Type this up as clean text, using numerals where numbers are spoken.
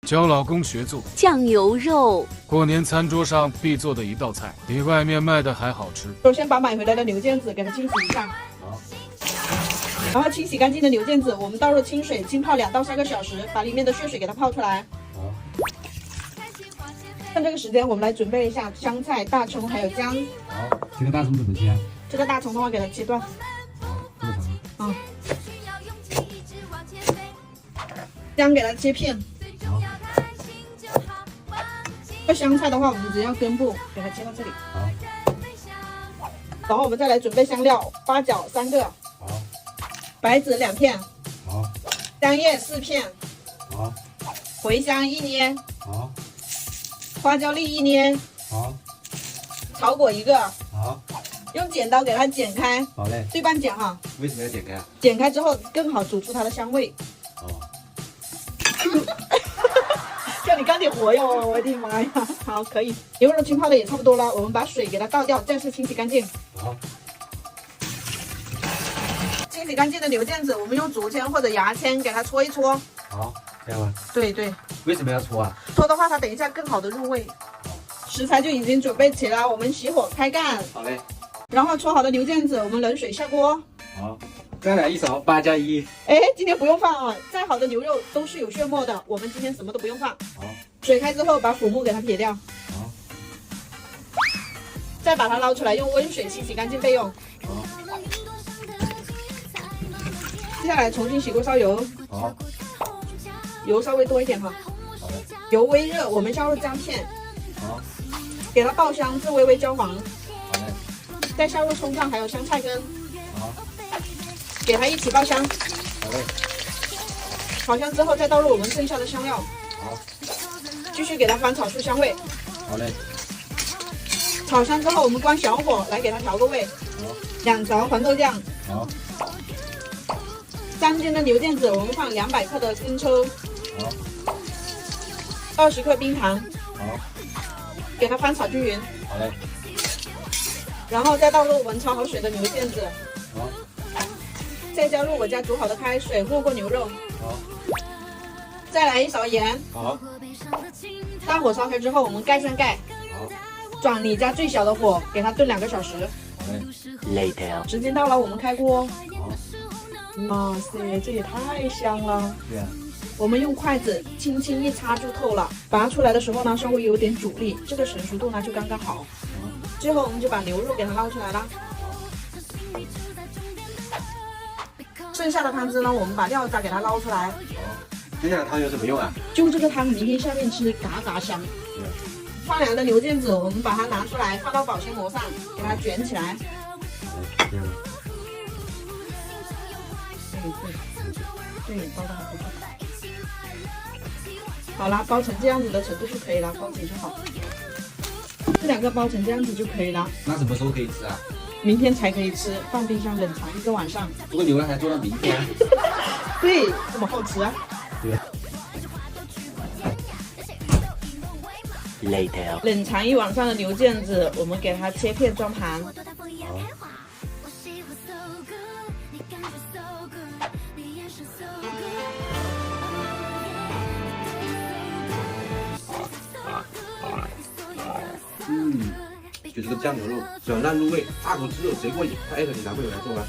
教老公学做酱油肉，过年餐桌上必做的一道菜，比外面卖的还好吃。首先把买回来的牛腱子给它清洗一下，然后清洗干净的牛腱子，我们倒入清水浸泡2到3个小时，把里面的血水给它泡出来。趁这个时间，我们来准备一下香菜、大葱还有姜。好，这个大葱怎么切啊？这个大葱的话，给它切断。这么长。姜给它切片。好。这香菜的话，我们只要根部给它切到这里。好。然后我们再来准备香料，八角3个。好。白芷2片。好。香叶4片。好。茴香1捏。好。花椒粒1捏。好。草果1个。好。用剪刀给它剪开。好嘞。对半剪哈。为什么要剪开啊？剪开之后更好煮出它的香味。哦。叫你干点活哟！我的妈呀！好，可以。牛肉浸泡的也差不多了，我们把水给它倒掉，再次清洗干净。好。清洗干净的牛腱子，我们用竹签或者牙签给它搓一搓。好，这样吗？对对，为什么要搓啊？搓的话，它等一下更好的入味。食材就已经准备齐了，我们熄火开干。好嘞。然后搓好的牛腱子，我们冷水下锅。好，再来一勺8加1。哎，今天不用放啊，再好的牛肉都是有血沫的，我们今天什么都不用放。好。水开之后，把腐木给它撇掉。好。再把它捞出来，用温水清洗干净备用。好。接下来重新洗锅烧油。好。油稍微多一点哈。好的。油微热，我们加入姜片。好。给它爆香至微微焦黄。好嘞。再下入葱段还有香菜根。好。给它一起爆香。好嘞。炒香之后再倒入我们剩下的香料。好。继续给它翻炒出香味。好嘞。炒香之后，我们关小火来给它调个味。好。2勺黄豆酱。好。3斤的牛腱子，我们放200克的生抽。好。20克冰糖。好。给它翻炒均匀。好嘞。然后再倒入我们焯好水的牛腱子。好。再加入我家煮好的开水，没过牛肉。好。再来1勺盐。好。大火烧开之后，我们盖上盖。好。转你家最小的火，给它炖2个小时。好嘞。later，时间到了，我们开锅。好。哇塞，这也太香了！对呀。我们用筷子轻轻一插就透了，拔出来的时候呢，稍微有点阻力，这个成熟度呢就刚刚好。最后我们就把牛肉给它捞出来了。剩下的汤汁呢，我们把料渣给它捞出来。好。接下来汤有什么用啊？就这个汤，明天下面吃嘎嘎香。对呀。放凉的牛腱子，我们把它拿出来，放到保鲜膜上，给它卷起来。这样。对，包的很不错。好了，包成这样子的程度就可以了，包紧就好。这2个包成这样子就可以了。那什么时候可以吃啊？明天才可以吃，放冰箱冷藏1个晚上。这个牛肉还做到明天？对，这么好吃啊！对。later，冷藏1晚上的牛腱子，我们给它切片装盘。好。就这个酱牛肉，软烂入味，大口吃肉，贼过瘾！快艾特你男朋友来做吧。